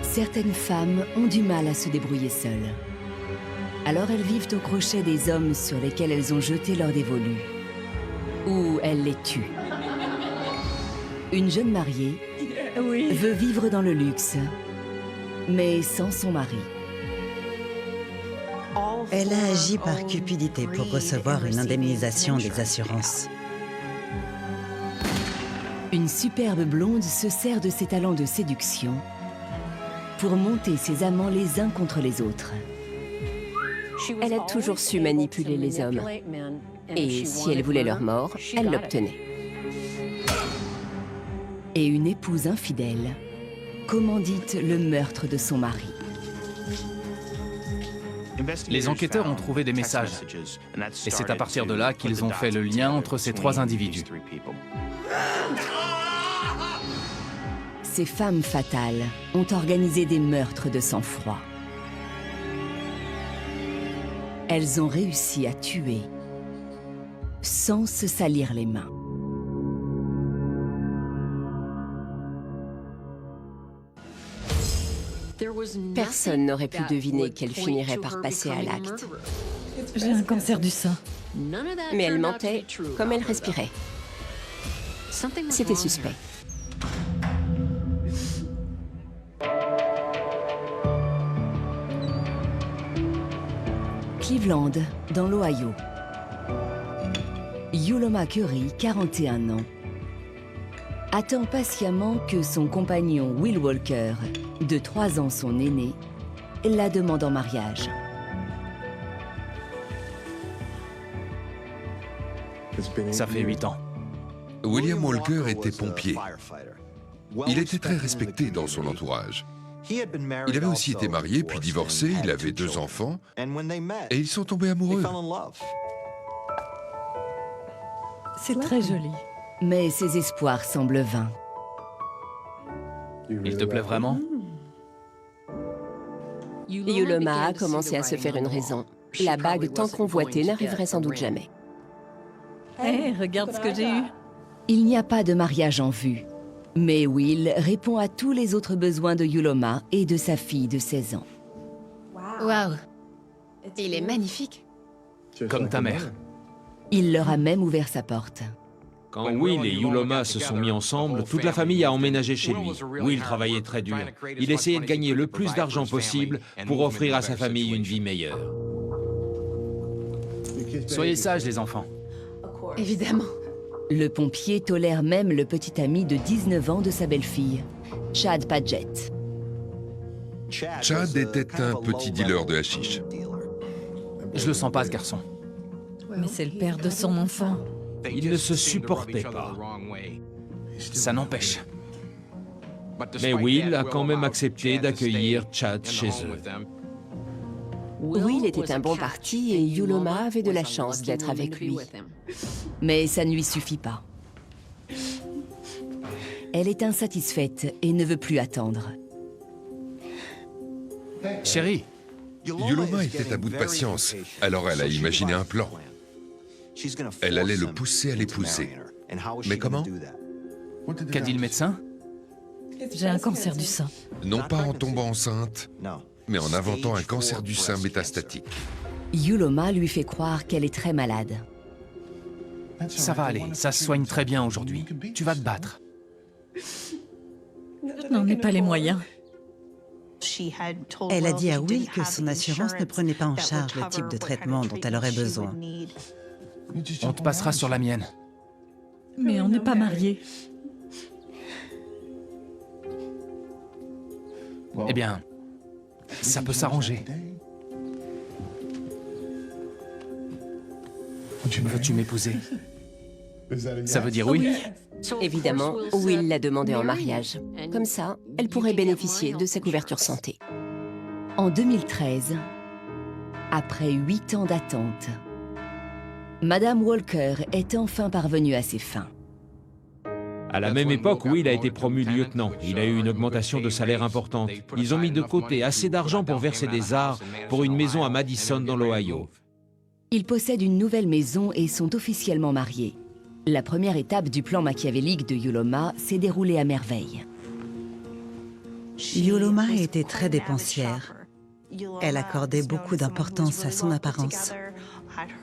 Certaines femmes ont du mal à se débrouiller seules. Alors elles vivent au crochet des hommes sur lesquels elles ont jeté leur dévolu. Ou elles les tuent. Une jeune mariée veut vivre dans le luxe, mais sans son mari. Elle a agi par cupidité pour recevoir une indemnisation des assurances. Une superbe blonde se sert de ses talents de séduction pour monter ses amants les uns contre les autres. Elle a toujours su manipuler les hommes. Et si elle voulait leur mort, elle l'obtenait. Et une épouse infidèle commandite le meurtre de son mari. Les enquêteurs ont trouvé des messages. Et c'est à partir de là qu'ils ont fait le lien entre ces trois individus. Ces femmes fatales ont organisé des meurtres de sang-froid. Elles ont réussi à tuer sans se salir les mains. Personne n'aurait pu deviner qu'elle finirait par passer à l'acte. J'ai un cancer du sein. Mais elle mentait comme elle respirait. C'était suspect. Cleveland, dans l'Ohio. Yuloma Curry, 41 ans, attend patiemment que son compagnon Will Walker, de 3 ans son aîné, la demande en mariage. Ça fait 8 ans. William Walker était pompier. Il était très respecté dans son entourage. Il avait aussi été marié puis divorcé, il avait 2 enfants et ils sont tombés amoureux. C'est très joli. Mais ses espoirs semblent vains. Il te plaît vraiment? Yuloma a commencé à se faire une raison. La bague tant convoitée n'arriverait sans doute jamais. Hé, regarde ce que j'ai eu. Il n'y a pas de mariage en vue. Mais Will répond à tous les autres besoins de Yuloma et de sa fille de 16 ans. Waouh! Il est magnifique. Comme ta mère. Il leur a même ouvert sa porte. Quand Will et Yuloma se sont mis ensemble, toute la famille a emménagé chez lui. Will travaillait très dur. Il essayait de gagner le plus d'argent possible pour offrir à sa famille une vie meilleure. Soyez sages, les enfants. Évidemment. Le pompier tolère même le petit ami de 19 ans de sa belle-fille, Chad Padgett. Chad était un petit dealer de hashish. Je le sens pas, ce garçon. Mais c'est le père de son enfant. Ils ne se supportaient pas. Ça n'empêche. Mais Will a quand même accepté d'accueillir Chad chez eux. Will était un bon parti et Yuloma avait de la chance d'être avec lui. Mais ça ne lui suffit pas. Elle est insatisfaite et ne veut plus attendre. Chérie, Yuloma était à bout de patience, alors elle a imaginé un plan. Elle allait le pousser à l'épouser. Mais comment? qu'a dit le médecin? J'ai un cancer du sein. Non pas en tombant enceinte, mais en inventant un cancer du sein métastatique. Yuloma lui fait croire qu'elle est très malade. Ça va aller, ça se soigne très bien aujourd'hui. Tu vas te battre. Je n'en ai pas les moyens. Elle a dit à Will que son assurance ne prenait pas en charge le type de traitement dont elle aurait besoin. On te passera sur la mienne. Mais on n'est pas mariés. Eh bien, ça peut s'arranger. Veux-tu m'épouser? Ça veut dire oui? Évidemment, Will l'a demandé en mariage. Comme ça, elle pourrait bénéficier de sa couverture santé. En 2013, après 8 ans d'attente, Madame Walker est enfin parvenue à ses fins. À la même époque, Will a été promu lieutenant. Il a eu une augmentation de salaire importante. Ils ont mis de côté assez d'argent pour verser des arts pour une maison à Madison dans l'Ohio. Ils possèdent une nouvelle maison et sont officiellement mariés. La première étape du plan machiavélique de Yuloma s'est déroulée à merveille. Yuloma était très dépensière. Elle accordait beaucoup d'importance à son apparence.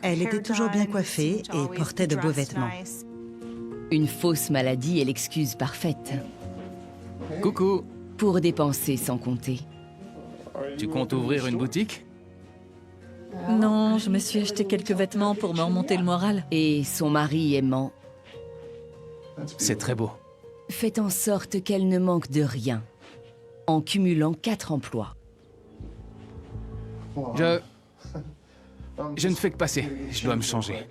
Elle était toujours bien coiffée et portait de beaux vêtements. Une fausse maladie est l'excuse parfaite. Coucou, Pour dépenser sans compter. tu comptes ouvrir une boutique? Non, je me suis acheté quelques vêtements pour me remonter le moral. Et son mari aimant C'est très beau. fait en sorte qu'elle ne manque de rien, en cumulant 4 emplois. Je ne fais que passer. Je dois me changer.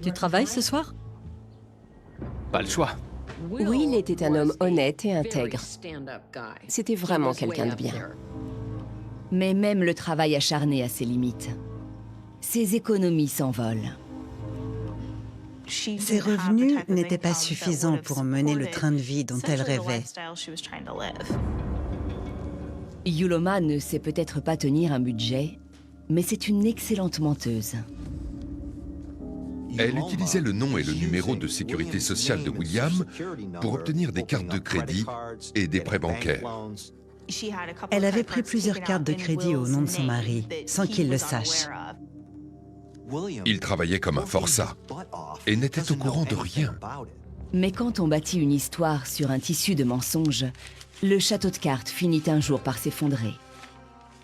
Tu travailles ce soir? Pas le choix. Will était un homme honnête et intègre. C'était vraiment quelqu'un de bien. Mais même le travail acharné a ses limites. Ses économies s'envolent. Ses revenus n'étaient pas suffisants pour mener le train de vie dont elle rêvait. Yuloma ne sait peut-être pas tenir un budget, mais c'est une excellente menteuse. Elle utilisait le nom et le numéro de sécurité sociale de William pour obtenir des cartes de crédit et des prêts bancaires. Elle avait pris plusieurs cartes de crédit au nom de son mari, sans qu'il le sache. Il travaillait comme un forçat et n'était au courant de rien. Mais quand on bâtit une histoire sur un tissu de mensonges, le château de cartes finit un jour par s'effondrer.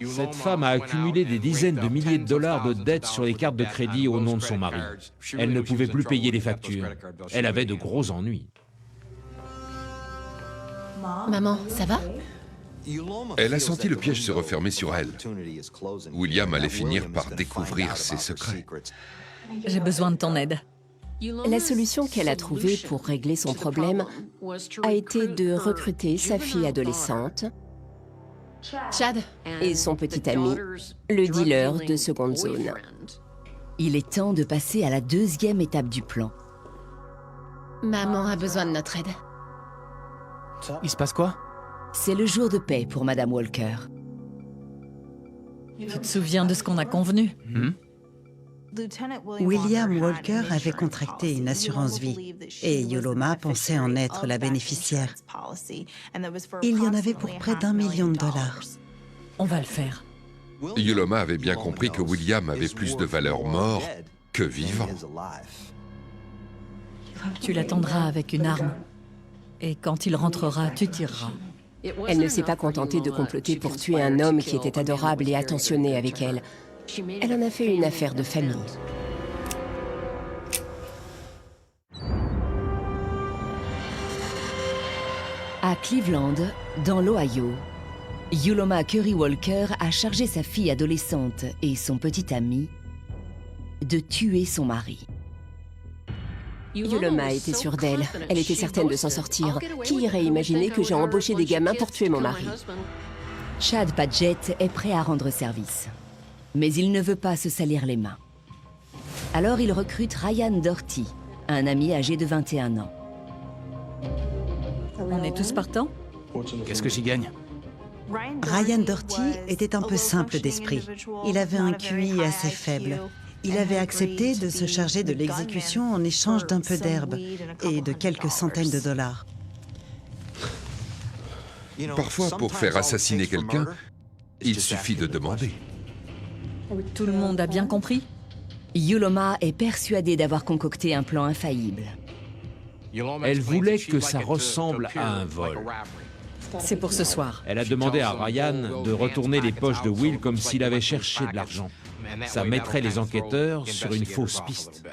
Cette femme a accumulé des dizaines de milliers de dollars de dettes sur les cartes de crédit au nom de son mari. Elle ne pouvait plus payer les factures. Elle avait de gros ennuis. Maman, ça va? Elle a senti le piège se refermer sur elle. William allait finir par découvrir ses secrets. J'ai besoin de ton aide. La solution qu'elle a trouvée pour régler son problème a été de recruter sa fille adolescente Chad, et son petit ami, le dealer de seconde zone. Il est temps de passer à la 2e étape du plan. maman a besoin de notre aide. Il se passe quoi? C'est le jour de paix pour Madame Walker. Tu te souviens de ce qu'on a convenu? William Walker avait contracté une assurance vie et Yuloma pensait en être la bénéficiaire. Il y en avait pour près d'1 million de dollars. On va le faire. Yuloma avait bien compris que William avait plus de valeur mort que vivant. Tu l'attendras avec une arme. Et quand il rentrera, tu tireras. Elle ne s'est pas contentée de comploter pour tuer un homme qui était adorable et attentionné avec elle. Elle en a fait une affaire de famille. À Cleveland, dans l'Ohio, Yuloma Curry Walker a chargé sa fille adolescente et son petit ami de tuer son mari. Yuloma était sûre d'elle. Elle était certaine de s'en sortir. Qui irait imaginer que j'ai embauché des gamins pour tuer mon mari? Chad Padgett est prêt à rendre service. Mais il ne veut pas se salir les mains. Alors il recrute Ryan Doherty, un ami âgé de 21 ans. On est tous partants? Qu'est-ce que j'y gagne? Ryan Doherty était un peu simple d'esprit. Il avait un QI assez faible. Il avait accepté de se charger de l'exécution en échange d'un peu d'herbe et de quelques centaines de dollars. Parfois, pour faire assassiner quelqu'un, il suffit de demander. Tout le monde a bien compris? Yuloma est persuadée d'avoir concocté un plan infaillible. Elle voulait que ça ressemble à un vol. C'est pour ce soir. Elle a demandé à Ryan de retourner les poches de Will comme s'il avait cherché de l'argent. Ça mettrait les enquêteurs sur une fausse piste.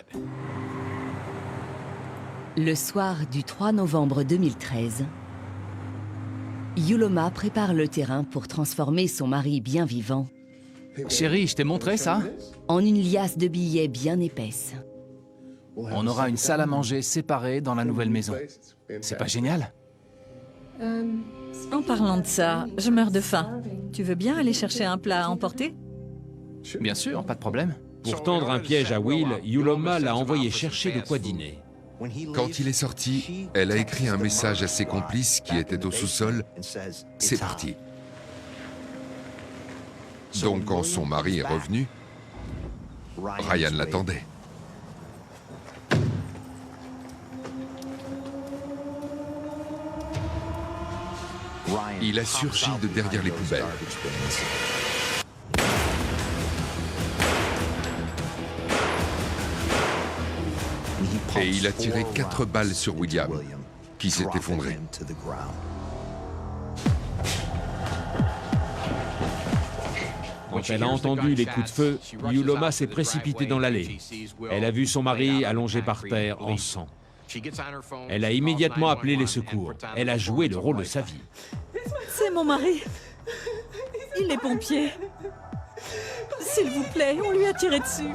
Le soir du 3 novembre 2013, Yuloma prépare le terrain pour transformer son mari bien vivant Chérie, je t'ai montré ça? en une liasse de billets bien épaisse. On aura une salle à manger séparée dans la nouvelle maison. C'est pas génial? En parlant de ça, je meurs de faim. Tu veux bien aller chercher un plat à emporter? Bien sûr, pas de problème. Pour tendre un piège à Will, Yuloma l'a envoyé chercher de quoi dîner. Quand il est sorti, elle a écrit un message à ses complices qui étaient au sous-sol. C'est parti. Donc quand son mari est revenu, Ryan l'attendait. Il a surgi de derrière les poubelles. Et il a tiré 4 balles sur William, qui s'est effondré. Quand elle a entendu les coups de feu, Yuloma s'est précipitée dans l'allée. Elle a vu son mari allongé par terre en sang. Elle a immédiatement appelé les secours. Elle a joué le rôle de sa vie. C'est mon mari. Il est pompier. S'il vous plaît, on lui a tiré dessus.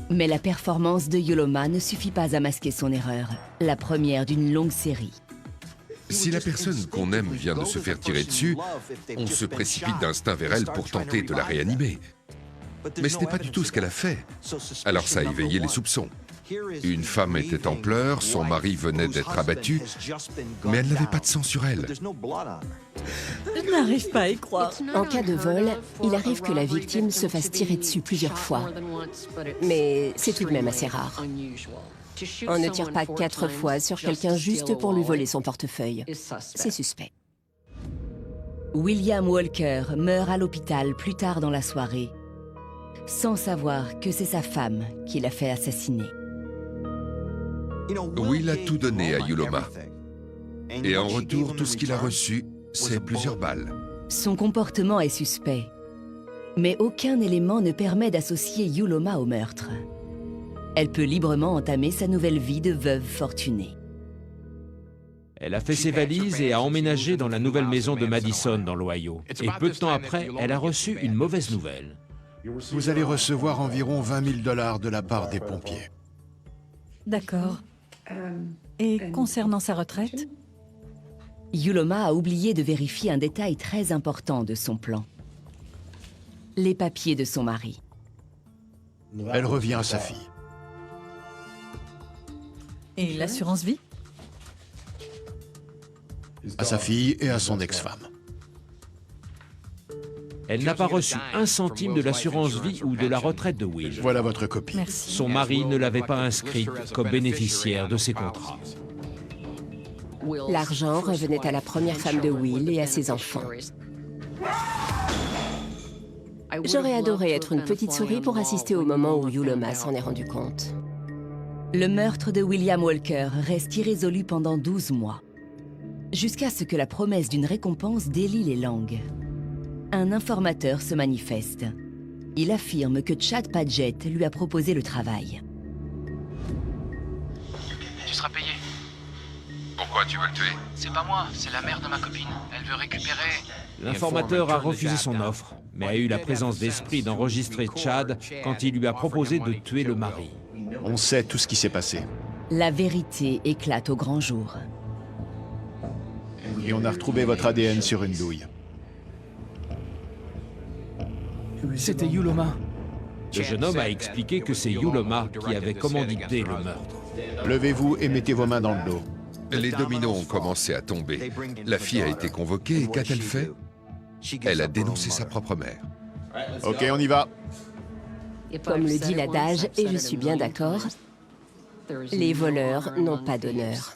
Mais la performance de Yuloma ne suffit pas à masquer son erreur, la première d'une longue série. Si la personne qu'on aime vient de se faire tirer dessus, on se précipite d'instinct vers elle pour tenter de la réanimer. Mais ce n'est pas du tout ce qu'elle a fait. Alors ça a éveillé les soupçons. Une femme était en pleurs, son mari venait d'être abattu, mais elle n'avait pas de sang sur elle. Je n'arrive pas à y croire. En cas de vol, il arrive que la victime se fasse tirer dessus plusieurs fois. Mais c'est tout de même assez rare. On ne tire pas 4 fois sur quelqu'un juste pour lui voler son portefeuille. C'est suspect. William Walker meurt à l'hôpital plus tard dans la soirée, sans savoir que c'est sa femme qui l'a fait assassiner. Will a tout donné à Yuloma. Et en retour, tout ce qu'il a reçu, c'est plusieurs balles. Son comportement est suspect, mais aucun élément ne permet d'associer Yuloma au meurtre. Elle peut librement entamer sa nouvelle vie de veuve fortunée. Elle a fait ses valises et a emménagé dans la nouvelle maison de Madison dans l'Ohio. Et peu de temps après, elle a reçu une mauvaise nouvelle. Vous allez recevoir environ 20 000 $ de la part des pompiers. D'accord. Et concernant sa retraite? Yuloma a oublié de vérifier un détail très important de son plan. Les papiers de son mari. Elle revient à sa fille. Et l'assurance vie? À sa fille et à son ex-femme. Elle n'a pas reçu 1 centime de l'assurance vie ou de la retraite de Will. Voilà votre copie. Merci. Son mari ne l'avait pas inscrite comme bénéficiaire de ses contrats. L'argent revenait à la première femme de Will et à ses enfants. J'aurais adoré être une petite souris pour assister au moment où Yuloma s'en est rendu compte. Le meurtre de William Walker reste irrésolu pendant 12 mois, jusqu'à ce que la promesse d'une récompense délie les langues. Un informateur se manifeste. Il affirme que Chad Padgett lui a proposé le travail. Tu seras payé. Pourquoi tu veux le tuer? C'est pas moi, c'est la mère de ma copine. Elle veut récupérer... L'informateur a refusé son offre, mais a eu la présence d'esprit d'enregistrer Chad quand il lui a proposé de tuer le mari. On sait tout ce qui s'est passé. La vérité éclate au grand jour. Et on a retrouvé votre ADN sur une douille. C'était Yuloma. Le jeune homme a expliqué que c'est Yuloma qui avait commandité le meurtre. Levez-vous et mettez vos mains dans le dos. Les dominos ont commencé à tomber. La fille a été convoquée et qu'a-t-elle fait? Elle a dénoncé sa propre mère. Ok, on y va. Comme le dit l'adage, et je suis bien d'accord, les voleurs n'ont pas d'honneur.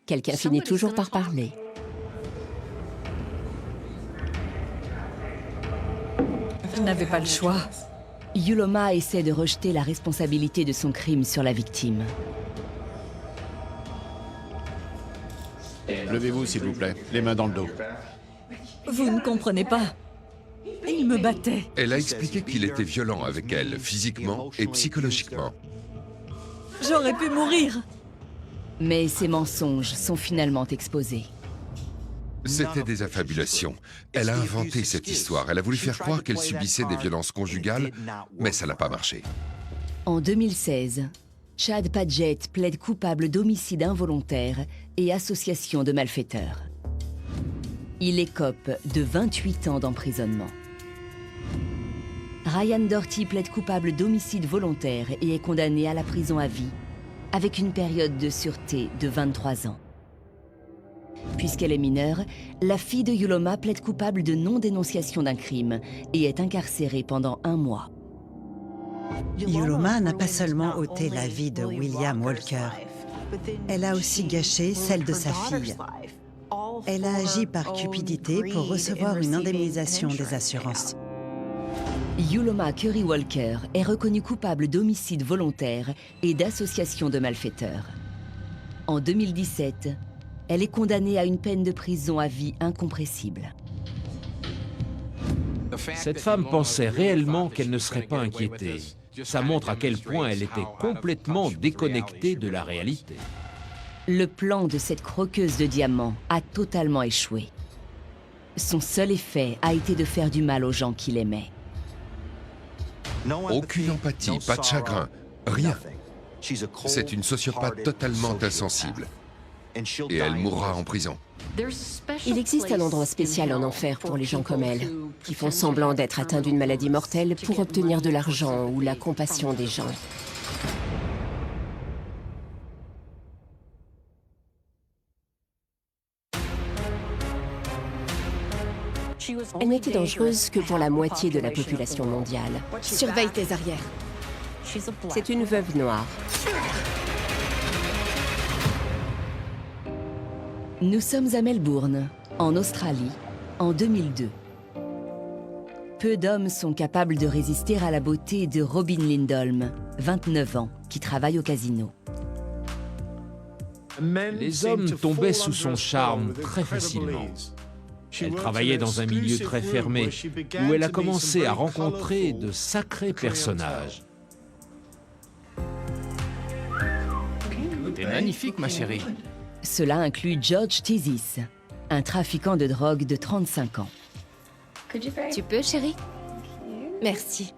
Quelqu'un finit toujours par parler. Je n'avais pas le choix. Yuloma essaie de rejeter la responsabilité de son crime sur la victime. Levez-vous, s'il vous plaît. Les mains dans le dos. Vous ne comprenez pas. Il me battait. Elle a expliqué qu'il était violent avec elle, physiquement et psychologiquement. J'aurais pu mourir. Mais ses mensonges sont finalement exposés. C'était des affabulations. Elle a inventé cette histoire. Elle a voulu faire croire qu'elle subissait des violences conjugales, mais ça n'a pas marché. En 2016, Chad Padgett plaide coupable d'homicide involontaire et association de malfaiteurs. Il écope de 28 ans d'emprisonnement. Ryan Doherty plaide coupable d'homicide volontaire et est condamné à la prison à vie, avec une période de sûreté de 23 ans. Puisqu'elle est mineure, la fille de Yuloma plaide coupable de non-dénonciation d'un crime et est incarcérée pendant 1 mois. Yuloma n'a pas seulement ôté la vie de William Walker, elle a aussi gâché celle de sa fille. Elle a agi par cupidité pour recevoir une indemnisation des assurances. Yuloma Curry Walker est reconnue coupable d'homicide volontaire et d'association de malfaiteurs. En 2017, elle est condamnée à une peine de prison à vie incompressible. Cette femme pensait réellement qu'elle ne serait pas inquiétée. Ça montre à quel point elle était complètement déconnectée de la réalité. Le plan de cette croqueuse de diamants a totalement échoué. Son seul effet a été de faire du mal aux gens qu'il aimait. Aucune empathie, pas de chagrin, rien. C'est une sociopathe totalement insensible. Et elle mourra en prison. Il existe un endroit spécial en enfer pour les gens comme elle, qui font semblant d'être atteints d'une maladie mortelle pour obtenir de l'argent ou la compassion des gens. Elle n'était dangereuse que pour la moitié de la population mondiale. Surveille tes arrières. C'est une veuve noire. Nous sommes à Melbourne, en Australie, en 2002. Peu d'hommes sont capables de résister à la beauté de Robin Lindholm, 29 ans, qui travaille au casino. Les hommes tombaient sous son charme très facilement. Elle travaillait dans un milieu très fermé, où elle a commencé à rencontrer de sacrés personnages. T'es magnifique, ma chérie. Cela inclut George Tizis, un trafiquant de drogue de 35 ans. Tu peux, chérie? Merci.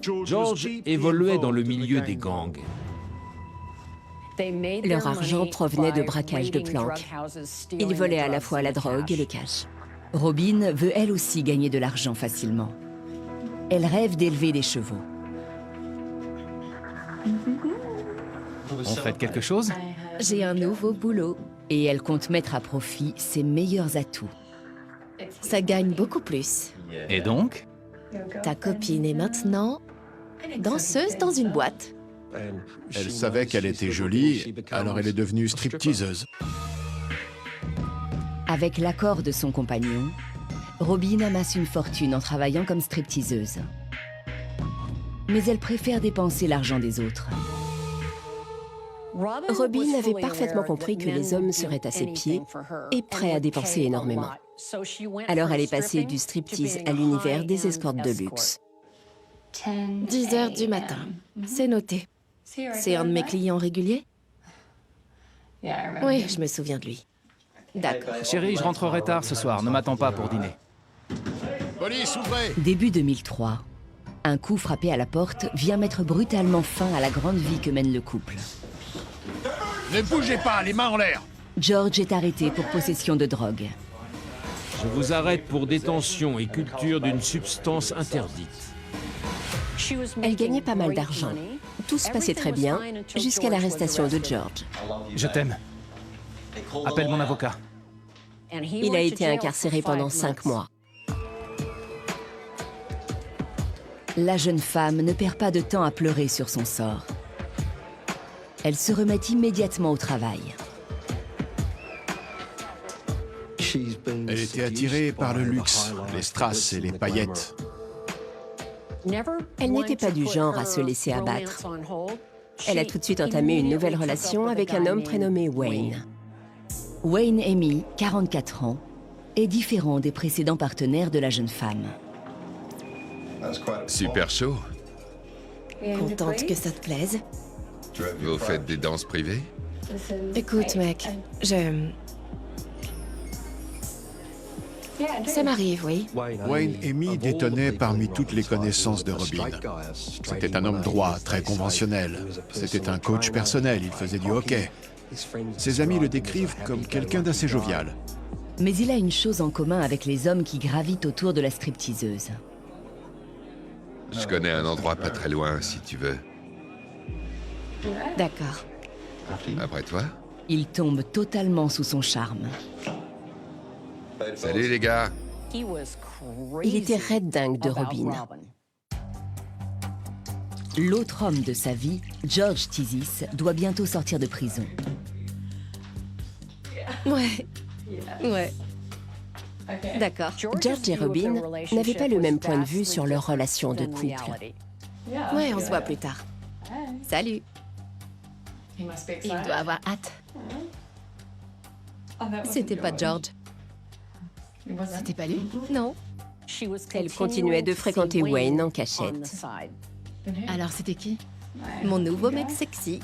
George évoluait dans le milieu des gangs. Leur argent provenait de braquage de planques. Ils volaient à la fois la drogue et le cash. Robin veut elle aussi gagner de l'argent facilement. Elle rêve d'élever des chevaux. On fait quelque chose? J'ai un nouveau boulot. Et elle compte mettre à profit ses meilleurs atouts. Ça gagne beaucoup plus. Et donc? Ta copine est maintenant danseuse dans une boîte. Elle savait qu'elle était jolie, alors elle est devenue stripteaseuse. Avec l'accord de son compagnon, Robin amasse une fortune en travaillant comme stripteaseuse. Mais elle préfère dépenser l'argent des autres. Robin avait parfaitement compris que les hommes seraient à ses pieds et prêts à dépenser énormément. Alors elle est passée du striptease à l'univers des escortes de luxe. 10 heures du matin. C'est noté. C'est un de mes clients réguliers? Oui, je me souviens de lui. D'accord. Chérie, je rentrerai tard ce soir. Ne m'attends pas pour dîner. Police, ouvrez! Début 2003, un coup frappé à la porte vient mettre brutalement fin à la grande vie que mène le couple. Ne bougez pas, les mains en l'air! George est arrêté pour possession de drogue. Je vous arrête pour détention et culture d'une substance interdite. Elle gagnait pas mal d'argent. Tout se passait très bien jusqu'à l'arrestation de George. Je t'aime. Appelle mon avocat. Il a été incarcéré pendant 5 mois. La jeune femme ne perd pas de temps à pleurer sur son sort. Elle se remet immédiatement au travail. Elle était attirée par le luxe, les strass et les paillettes. Elle n'était pas du genre à se laisser abattre. Elle a tout de suite entamé une nouvelle relation avec un homme prénommé Wayne. Wayne Amy, 44 ans, est différent des précédents partenaires de la jeune femme. Super chaud. Contente que ça te plaise. Vous faites des danses privées? Écoute, mec, ça m'arrive, oui. Wayne Amy détonnait parmi toutes les connaissances de Robin. C'était un homme droit, très conventionnel. C'était un coach personnel, il faisait du hockey. Ses amis le décrivent comme quelqu'un d'assez jovial. Mais il a une chose en commun avec les hommes qui gravitent autour de la stripteaseuse. Je connais un endroit pas très loin, si tu veux. D'accord. Après toi? Il tombe totalement sous son charme. Salut les gars! Il était raide dingue de Robin. L'autre homme de sa vie, George Tizis, doit bientôt sortir de prison. Ouais. Ouais. D'accord. George et Robin n'avaient pas le même point de vue sur leur relation de couple. Ouais, on se voit plus tard. Salut. Il doit avoir hâte. C'était pas George. C'était pas lui? Non. Elle continuait de fréquenter Wayne en cachette. Alors c'était qui? Mon nouveau mec sexy.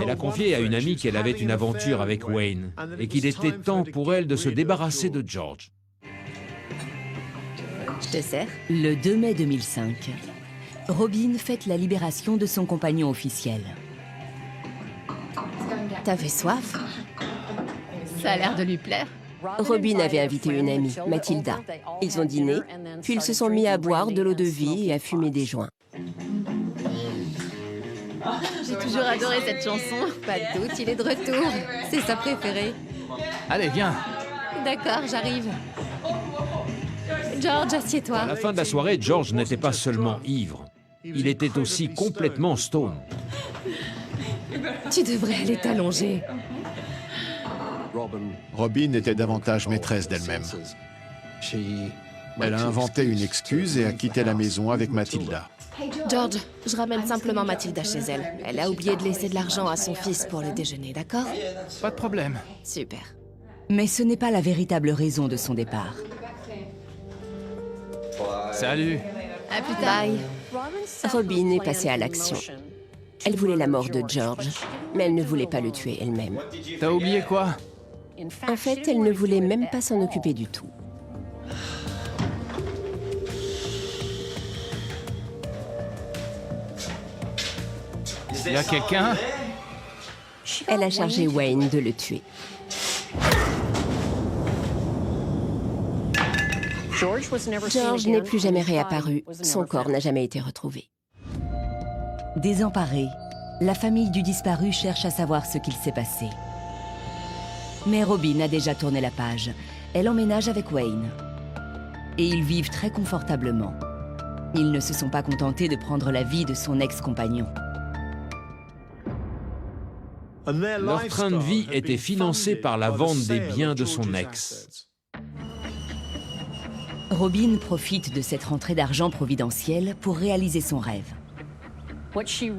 Elle a confié à une amie qu'elle avait une aventure avec Wayne et qu'il était temps pour elle de se débarrasser de George. Je te sers? Le 2 mai 2005, Robin fête la libération de son compagnon officiel. T'avais soif? Ça a l'air de lui plaire. Robin avait invité une amie, Mathilda. Ils ont dîné, puis ils se sont mis à boire de l'eau-de-vie et à fumer des joints. J'ai toujours adoré cette chanson. Pas de doute, il est de retour. C'est sa préférée. Allez, viens. D'accord, j'arrive. George, assieds-toi. À la fin de la soirée, George n'était pas seulement ivre. Il était aussi complètement stone. Tu devrais aller t'allonger. Robin était davantage maîtresse d'elle-même. Elle a inventé une excuse et a quitté la maison avec Mathilda. George, je ramène simplement Mathilda chez elle. Elle a oublié de laisser de l'argent à son fils pour le déjeuner, d'accord? Pas de problème. Super. Mais ce n'est pas la véritable raison de son départ. Salut. À plus tard. Bye. Robin est passée à l'action. Elle voulait la mort de George, mais elle ne voulait pas le tuer elle-même. T'as oublié quoi? En fait, elle ne voulait même pas s'en occuper du tout. Y a quelqu'un? Elle a chargé Wayne de le tuer. George n'est plus jamais réapparu. Son corps n'a jamais été retrouvé. Désemparée, la famille du disparu cherche à savoir ce qu'il s'est passé. Mais Robin a déjà tourné la page. Elle emménage avec Wayne. Et ils vivent très confortablement. Ils ne se sont pas contentés de prendre la vie de son ex-compagnon. Leur train de vie était financé par la vente des biens de son ex. Robin profite de cette rentrée d'argent providentielle pour réaliser son rêve.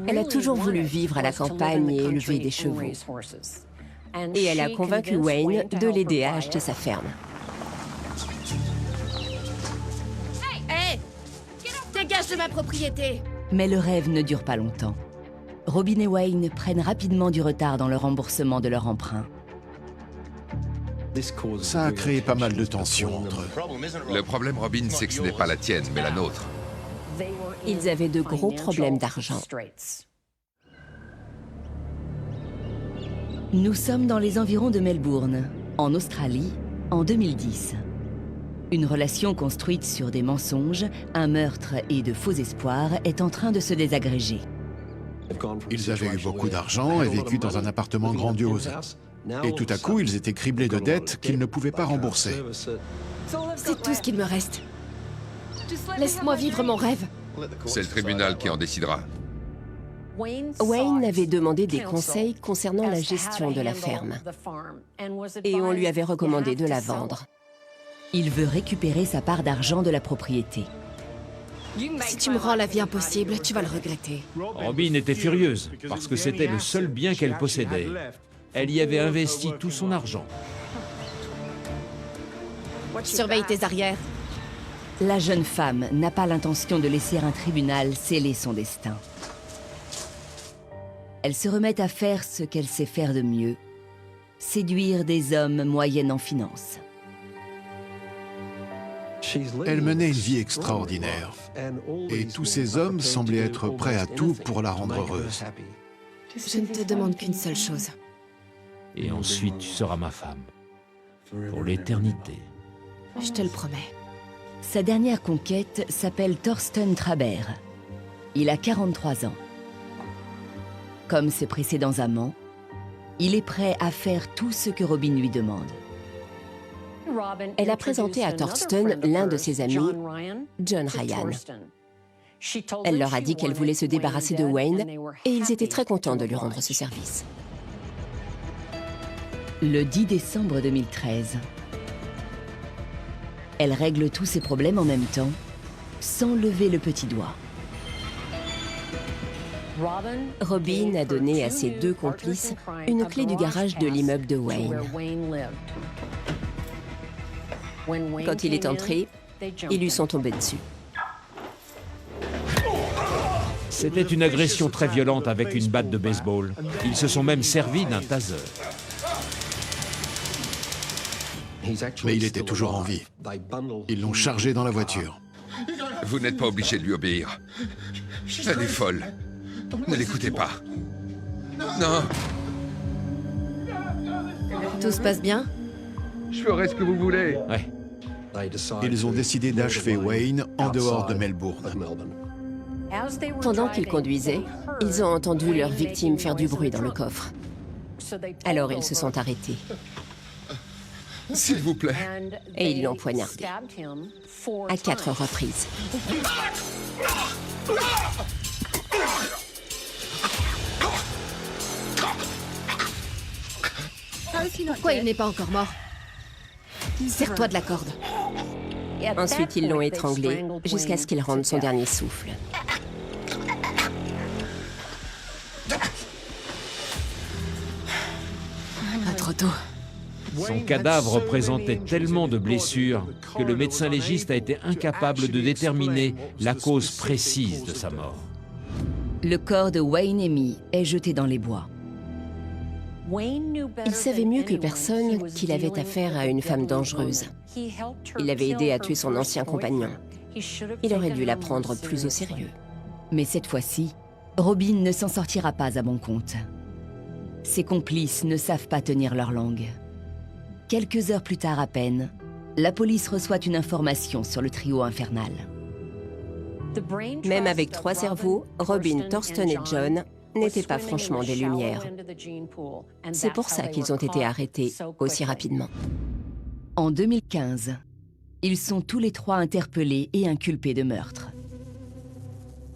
Elle a toujours voulu vivre à la campagne et élever des chevaux. Et elle a convaincu Wayne de l'aider à acheter sa ferme. Hé! Dégage de ma propriété! Mais le rêve ne dure pas longtemps. Robin et Wayne prennent rapidement du retard dans le remboursement de leur emprunt. Ça a créé pas mal de tensions entre eux. Le problème, Robin, c'est que ce n'est pas la tienne, mais la nôtre. Ils avaient de gros problèmes d'argent. Nous sommes dans les environs de Melbourne, en Australie, en 2010. Une relation construite sur des mensonges, un meurtre et de faux espoirs est en train de se désagréger. Ils avaient eu beaucoup d'argent et vécu dans un appartement grandiose. Et tout à coup, ils étaient criblés de dettes qu'ils ne pouvaient pas rembourser. C'est tout ce qu'il me reste. Laisse-moi vivre mon rêve. C'est le tribunal qui en décidera. Wayne avait demandé des conseils concernant la gestion de la ferme. Et on lui avait recommandé de la vendre. Il veut récupérer sa part d'argent de la propriété. Si tu me rends la vie impossible, tu vas le regretter. Robin était furieuse parce que c'était le seul bien qu'elle possédait. Elle y avait investi tout son argent. Surveille tes arrières. La jeune femme n'a pas l'intention de laisser un tribunal sceller son destin. Elle se remet à faire ce qu'elle sait faire de mieux, séduire des hommes moyennant finance. Elle menait une vie extraordinaire. Et tous ces hommes semblaient être prêts à tout pour la rendre heureuse. Je ne te demande qu'une seule chose. Et ensuite, tu seras ma femme. Pour l'éternité. Je te le promets. Sa dernière conquête s'appelle Thorsten Traber. Il a 43 ans. Comme ses précédents amants, il est prêt à faire tout ce que Robin lui demande. Elle a présenté à Thorsten l'un de ses amis, John Ryan. Elle leur a dit qu'elle voulait se débarrasser de Wayne et ils étaient très contents de lui rendre ce service. Le 10 décembre 2013, elle règle tous ses problèmes en même temps, sans lever le petit doigt. Robin a donné à ses 2 complices une clé du garage de l'immeuble de Wayne. Quand il est entré, ils lui sont tombés dessus. C'était une agression très violente avec une batte de baseball. Ils se sont même servis d'un taser. Mais il était toujours en vie. Ils l'ont chargé dans la voiture. Vous n'êtes pas obligé de lui obéir. Elle est folle. Ne l'écoutez pas. Non, Tout se passe bien? je ferai ce que vous voulez. Ouais. Ils ont décidé d'achever Wayne en dehors de Melbourne. Pendant qu'ils conduisaient, ils ont entendu leur victime faire du bruit dans le coffre. Alors ils se sont arrêtés S'il vous plaît. et ils l'ont poignardé à 4 reprises. Pourquoi il n'est pas encore mort? Serre-toi de la corde. Ensuite, ils l'ont étranglé jusqu'à ce qu'il rende son dernier souffle. Pas trop tôt. Son cadavre présentait tellement de blessures que le médecin légiste a été incapable de déterminer la cause précise de sa mort. Le corps de Wayne Amy est jeté dans les bois. Il savait mieux que personne qu'il avait affaire à une femme dangereuse. Il l'avait aidé à tuer son ancien compagnon. Il aurait dû la prendre plus au sérieux. Mais cette fois-ci, Robin ne s'en sortira pas à bon compte. Ses complices ne savent pas tenir leur langue. Quelques heures plus tard à peine, la police reçoit une information sur le trio infernal. Même avec 3 cerveaux, Robin, Thorsten et John n'étaient pas franchement des lumières. C'est pour ça qu'ils ont été arrêtés aussi rapidement. En 2015, ils sont tous les 3 interpellés et inculpés de meurtre.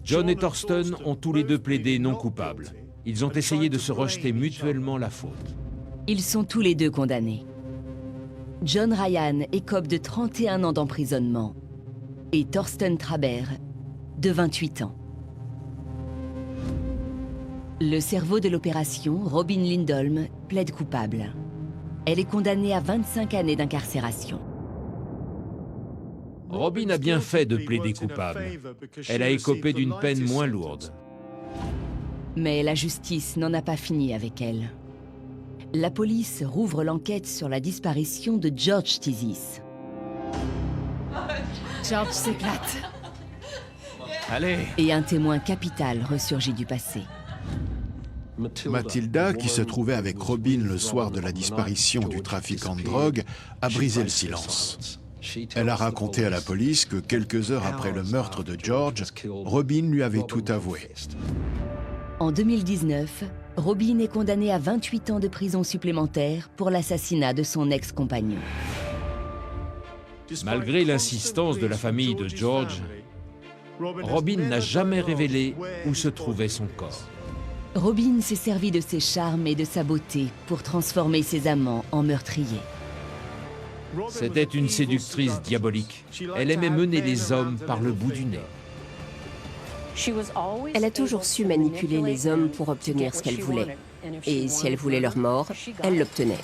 John et Thorsten ont tous les 2 plaidé non coupables. Ils ont essayé de se rejeter mutuellement la faute. Ils sont tous les 2 condamnés. John Ryan écope de 31 ans d'emprisonnement et Thorsten Traber de 28 ans. Le cerveau de l'opération, Robin Lindholm, plaide coupable. Elle est condamnée à 25 années d'incarcération. Robin a bien fait de plaider coupable. Elle a écopé d'une peine moins lourde. Mais la justice n'en a pas fini avec elle. La police rouvre l'enquête sur la disparition de George Tizis. George s'éclate. Allez. Et un témoin capital ressurgit du passé. Mathilda, qui se trouvait avec Robin le soir de la disparition du trafiquant de drogue, a brisé le silence. Elle a raconté à la police que quelques heures après le meurtre de George, Robin lui avait tout avoué. En 2019, Robin est condamnée à 28 ans de prison supplémentaire pour l'assassinat de son ex-compagnon. Malgré l'insistance de la famille de George, Robin n'a jamais révélé où se trouvait son corps. Robin s'est servi de ses charmes et de sa beauté pour transformer ses amants en meurtriers. C'était une séductrice diabolique. Elle aimait mener les hommes par le bout du nez. Elle a toujours su manipuler les hommes pour obtenir ce qu'elle voulait. Et si elle voulait leur mort, elle l'obtenait.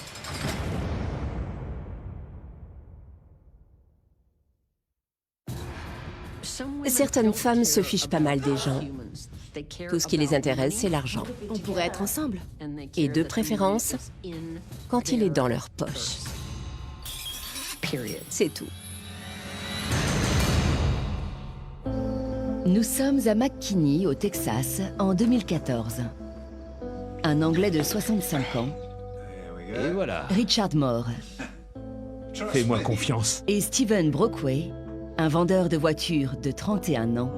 Certaines femmes se fichent pas mal des gens. Tout ce qui les intéresse, c'est l'argent. On pourrait être ensemble. Et de préférence, quand il est dans leur poche. C'est tout. Nous sommes à McKinney, au Texas, en 2014. Un Anglais de 65 ans, Et voilà. Richard Moore, Fais-moi confiance. et Stephen Brockway, un vendeur de voitures de 31 ans,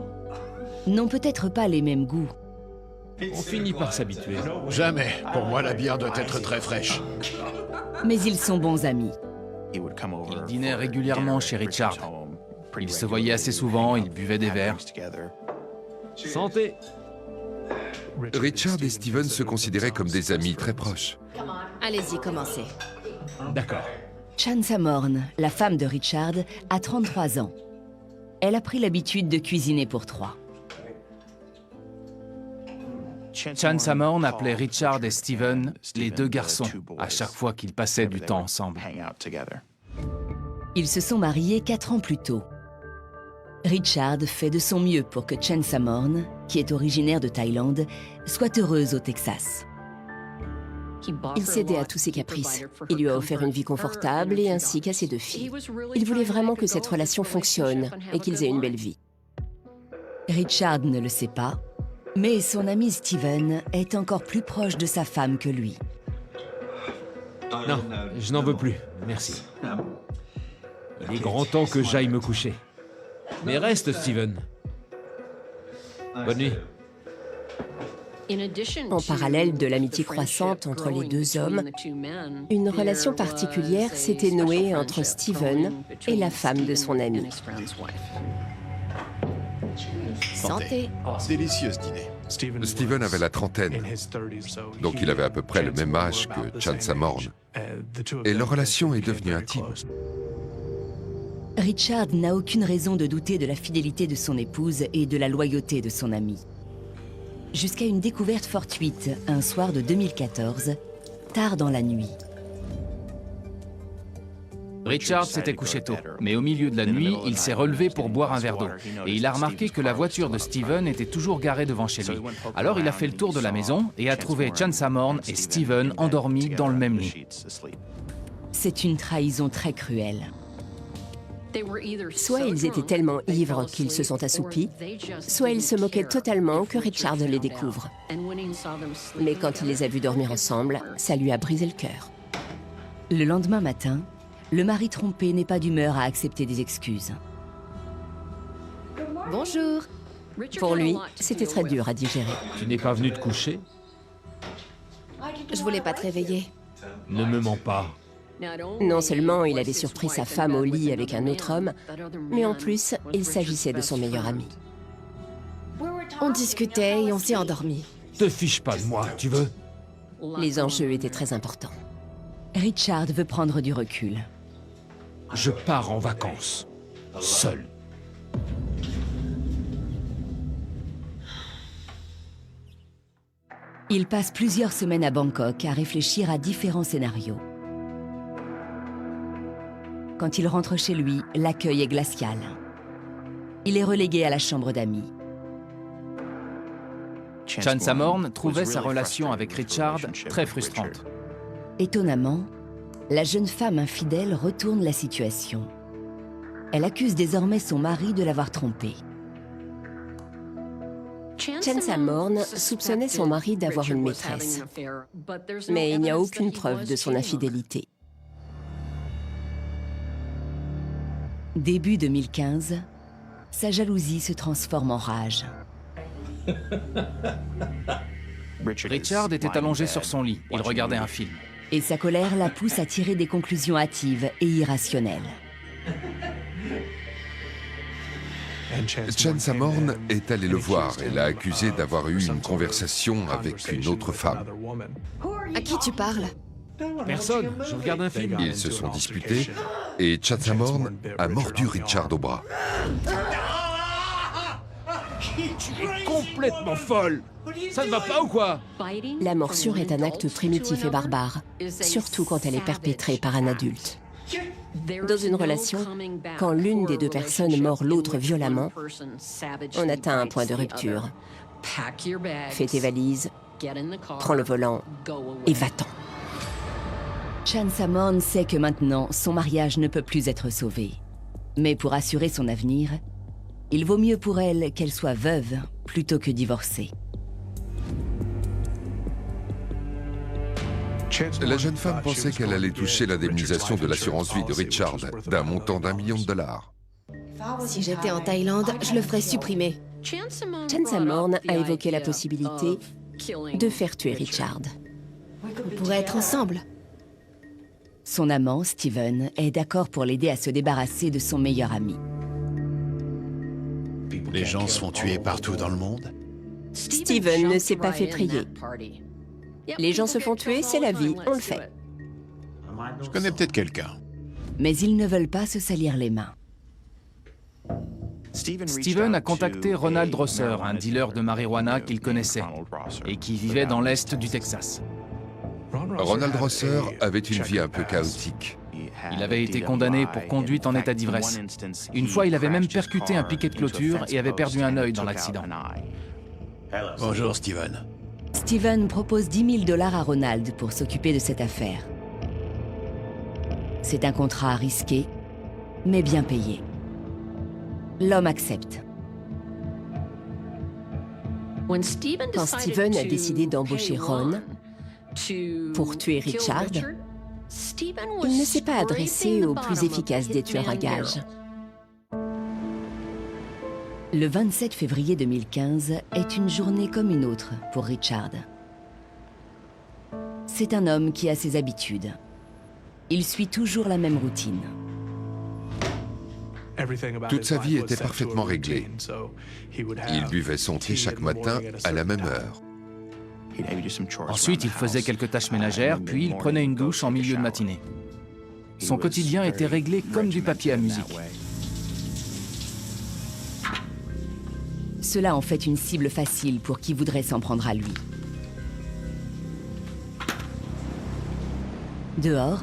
n'ont peut-être pas les mêmes goûts. On finit par s'habituer. Jamais. Pour moi, la bière doit être très fraîche. Mais ils sont bons amis. Il dînait régulièrement chez Richard. Ils se voyaient assez souvent, ils buvaient des verres. Santé. Richard et Steven se considéraient comme des amis très proches. Allez-y, commencez. D'accord. Chansa Morn, la femme de Richard, a 33 ans. Elle a pris l'habitude de cuisiner pour trois. Chansa Morn appelait Richard et Steven les deux garçons à chaque fois qu'ils passaient du temps ensemble. Ils se sont mariés 4 ans plus tôt. Richard fait de son mieux pour que Chansa Morn, qui est originaire de Thaïlande, soit heureuse au Texas. Il cédait à tous ses caprices. Il lui a offert une vie confortable et ainsi qu'à ses 2 filles. Il voulait vraiment que cette relation fonctionne et qu'ils aient une belle vie. Richard ne le sait pas, mais son ami Steven est encore plus proche de sa femme que lui. Non, je n'en veux plus, merci. Il est grand temps que j'aille me coucher. Mais reste, Steven. Bonne nuit. En parallèle de l'amitié croissante entre les 2 hommes, une relation particulière s'était nouée entre Steven et la femme de son ami. Santé. Délicieux ce dîner. Steven avait la trentaine, donc il avait à peu près le même âge que Chansa Morn. Et leur relation est devenue intime. Richard n'a aucune raison de douter de la fidélité de son épouse et de la loyauté de son ami. Jusqu'à une découverte fortuite, un soir de 2014, tard dans la nuit. Richard s'était couché tôt, mais au milieu de la nuit, il s'est relevé pour boire un verre d'eau. Et il a remarqué que la voiture de Steven était toujours garée devant chez lui. Alors il a fait le tour de la maison et a trouvé Chansa Morn et Steven endormis dans le même lit. C'est une trahison très cruelle. Soit ils étaient tellement ivres qu'ils se sont assoupis, soit ils se moquaient totalement que Richard les découvre. Mais quand il les a vus dormir ensemble, ça lui a brisé le cœur. Le lendemain matin, le mari trompé n'est pas d'humeur à accepter des excuses. Bonjour. Pour lui, c'était très dur à digérer. Tu n'es pas venu te coucher? Je voulais pas te réveiller. Ne me mens pas. Non seulement il avait surpris sa femme au lit avec un autre homme, mais en plus, il s'agissait de son meilleur ami. On discutait et on s'est endormi. Te fiche pas de moi, tu veux? Les enjeux étaient très importants. Richard veut prendre du recul. Je pars en vacances. Seul. Il passe plusieurs semaines à Bangkok à réfléchir à différents scénarios. Quand il rentre chez lui, l'accueil est glacial. Il est relégué à la chambre d'amis. Chansa Morn trouvait sa relation avec Richard très frustrante. Étonnamment, la jeune femme infidèle retourne la situation. Elle accuse désormais son mari de l'avoir trompée. Chansa Morn soupçonnait son mari d'avoir une maîtresse, mais il n'y a aucune preuve de son infidélité. Début 2015, sa jalousie se transforme en rage. Richard était allongé sur son lit, il regardait un film. Et sa colère la pousse à tirer des conclusions hâtives et irrationnelles. Chansa Morn est allé le voir et l'a accusé d'avoir eu une conversation avec une autre femme. À qui tu parles? Personne, je regarde un film. Ils se sont disputés et Chansa Morn a mordu Richard au bras. Tu es complètement folle. Ça ne va pas ou quoi? La morsure est un acte primitif et barbare, surtout quand elle est perpétrée par un adulte. Dans une relation, quand l'une des 2 personnes mord l'autre violemment, on atteint un point de rupture. Fais tes valises, prends le volant et va-t'en. Chansa Morn sait que maintenant, son mariage ne peut plus être sauvé. Mais pour assurer son avenir, il vaut mieux pour elle qu'elle soit veuve plutôt que divorcée. La jeune femme pensait qu'elle allait toucher l'indemnisation de l'assurance vie de Richard d'un montant d'1 million de dollars. Si j'étais en Thaïlande, je le ferais supprimer. Chansa Morn a évoqué la possibilité de faire tuer Richard. On pourrait être ensemble. Son amant, Steven, est d'accord pour l'aider à se débarrasser de son meilleur ami. Les gens se font tuer partout dans le monde. Steven ne s'est pas fait prier. Les gens se font tuer, c'est la vie, on le fait. Je connais peut-être quelqu'un. Mais ils ne veulent pas se salir les mains. Steven a contacté Ronald Rosser, un dealer de marijuana qu'il connaissait et qui vivait dans l'est du Texas. Ronald Rosser avait une vie un peu chaotique. Il avait été condamné pour conduite en état d'ivresse. Une fois, il avait même percuté un piquet de clôture et avait perdu un œil dans l'accident. Bonjour, Steven. Steven propose 10 000 $ à Ronald pour s'occuper de cette affaire. C'est un contrat risqué, mais bien payé. L'homme accepte. Quand Steven a décidé d'embaucher Ron pour tuer Richard, il ne s'est pas adressé au plus efficace des tueurs à gages. Le 27 février 2015 est une journée comme une autre pour Richard. C'est un homme qui a ses habitudes. Il suit toujours la même routine. Toute sa vie était parfaitement réglée. Il buvait son thé chaque matin à la même heure. Ensuite, il faisait quelques tâches ménagères, puis il prenait une douche en milieu de matinée. Son quotidien était réglé comme du papier à musique. Cela en fait une cible facile pour qui voudrait s'en prendre à lui. Dehors,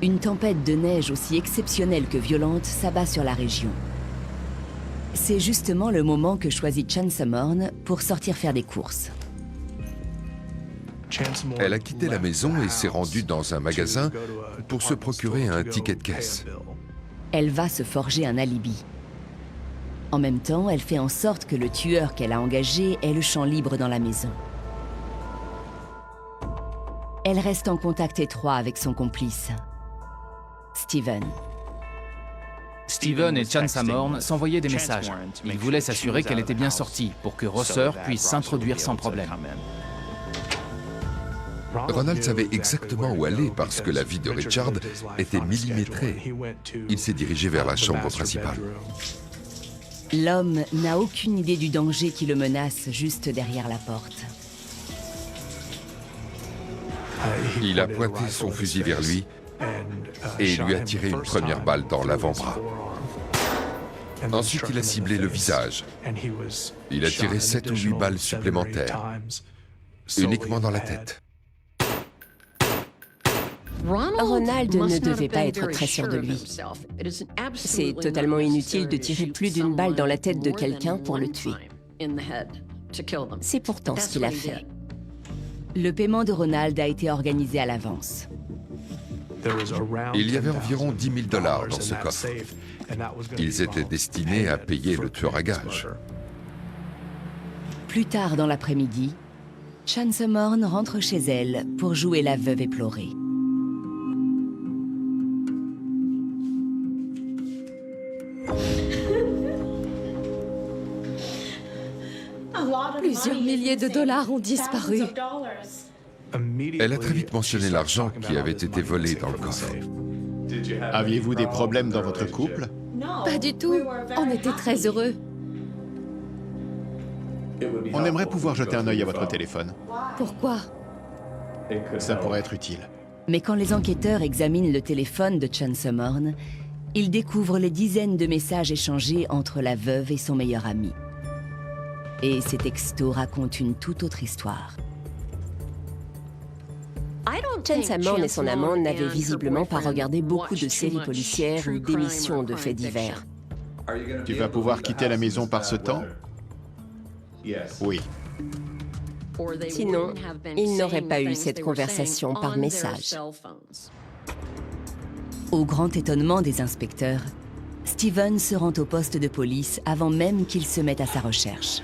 une tempête de neige aussi exceptionnelle que violente s'abat sur la région. C'est justement le moment que choisit Chansa Morn pour sortir faire des courses. Elle a quitté la maison et s'est rendue dans un magasin pour se procurer un ticket de caisse. Elle va se forger un alibi. En même temps, elle fait en sorte que le tueur qu'elle a engagé ait le champ libre dans la maison. Elle reste en contact étroit avec son complice, Steven. Steven et Chansa Morn s'envoyaient des messages. Ils voulaient s'assurer qu'elle était bien sortie pour que Rosser puisse s'introduire sans problème. Ronald savait exactement où aller parce que la vie de Richard était millimétrée. Il s'est dirigé vers la chambre principale. L'homme n'a aucune idée du danger qui le menace juste derrière la porte. Il a pointé son fusil vers lui et il lui a tiré une première balle dans l'avant-bras. Ensuite, il a ciblé le visage. Il a tiré 7 ou 8 balles supplémentaires, uniquement dans la tête. Ronald ne devait pas être très sûr de lui. C'est totalement inutile de tirer plus d'une balle dans la tête de quelqu'un pour le tuer. C'est pourtant ce qu'il a fait. Le paiement de Ronald a été organisé à l'avance. Il y avait environ 10 000 $ dans ce coffre. Ils étaient destinés à payer le tueur à gages. Plus tard dans l'après-midi, Chansa Morn rentre chez elle pour jouer la veuve éplorée. Plusieurs milliers de dollars ont disparu. Elle a très vite mentionné l'argent qui avait été volé dans le coffre. Aviez-vous des problèmes dans votre couple? Pas du tout. On était très heureux. On aimerait pouvoir jeter un œil à votre téléphone. Pourquoi? Ça pourrait être utile. Mais quand les enquêteurs examinent le téléphone de Chansa Morn, ils découvrent les dizaines de messages échangés entre la veuve et son meilleur ami. Et ces textos racontent une toute autre histoire. Chansa Morn et son amant n'avaient visiblement pas regardé beaucoup de séries policières ou d'émissions de faits divers. Tu vas pouvoir quitter la maison par ce temps? Oui. Sinon, ils n'auraient pas eu cette conversation par message. Au grand étonnement des inspecteurs, Steven se rend au poste de police avant même qu'il se mette à sa recherche.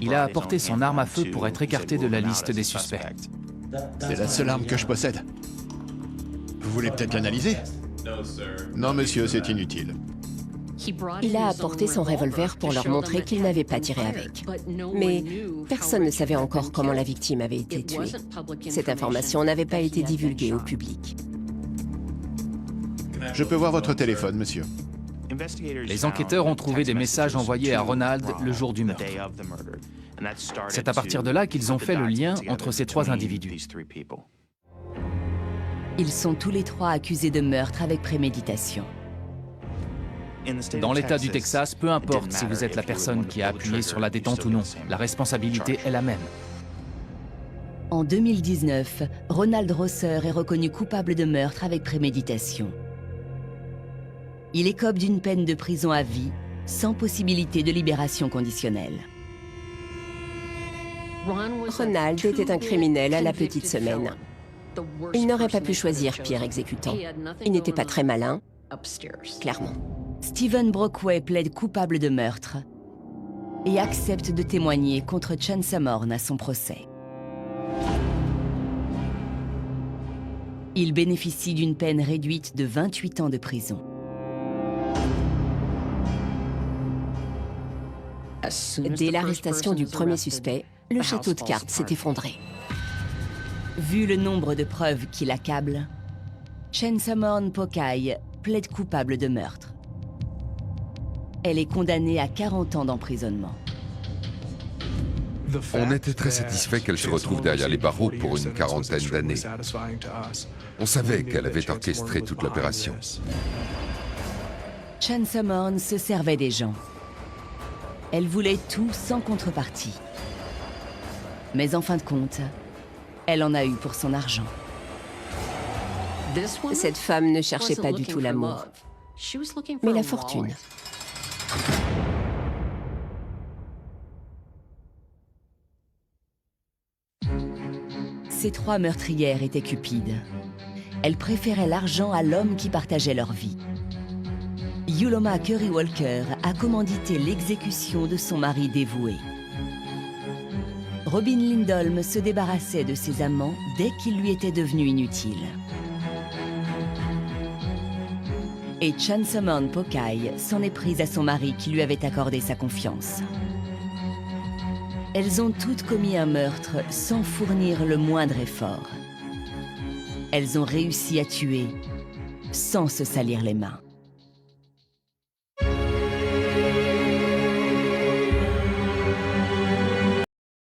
Il a apporté son arme à feu pour être écarté de la liste des suspects. C'est la seule arme que je possède. Vous voulez peut-être l'analyser? Non, monsieur, c'est inutile. Il a apporté son revolver pour leur montrer qu'il n'avait pas tiré avec. Mais personne ne savait encore comment la victime avait été tuée. Cette information n'avait pas été divulguée au public. Je peux voir votre téléphone, monsieur. Les enquêteurs ont trouvé des messages envoyés à Ronald le jour du meurtre. C'est à partir de là qu'ils ont fait le lien entre ces trois individus. Ils sont tous les trois accusés de meurtre avec préméditation. Dans l'État du Texas, peu importe si vous êtes la personne qui a appuyé sur la détente ou non, la responsabilité est la même. En 2019, Ronald Rosser est reconnu coupable de meurtre avec préméditation. Il écope d'une peine de prison à vie, sans possibilité de libération conditionnelle. Ronald était un criminel à la petite semaine. Il n'aurait pas pu choisir pire exécutant. Il n'était pas très malin, clairement. Stephen Brockway plaide coupable de meurtre et accepte de témoigner contre Chansa Morne à son procès. Il bénéficie d'une peine réduite de 28 ans de prison. Dès l'arrestation du premier suspect, le château de cartes s'est effondré. Vu le nombre de preuves qui l'accablent, Chansa Morne Pokai plaide coupable de meurtre. Elle est condamnée à 40 ans d'emprisonnement. On était très satisfait qu'elle se retrouve derrière les barreaux pour une quarantaine d'années. On savait qu'elle avait orchestré toute l'opération. Chansa Morne se servait des gens. Elle voulait tout sans contrepartie. Mais en fin de compte, elle en a eu pour son argent. Cette femme ne cherchait pas du tout l'amour, mais la fortune. Ces trois meurtrières étaient cupides. Elles préféraient l'argent à l'homme qui partageait leur vie. Yuloma Curry Walker a commandité l'exécution de son mari dévoué. Robin Lindholm se débarrassait de ses amants dès qu'ils lui étaient devenus inutiles. Et Chansa Morne Pokai s'en est prise à son mari qui lui avait accordé sa confiance. Elles ont toutes commis un meurtre sans fournir le moindre effort. Elles ont réussi à tuer sans se salir les mains.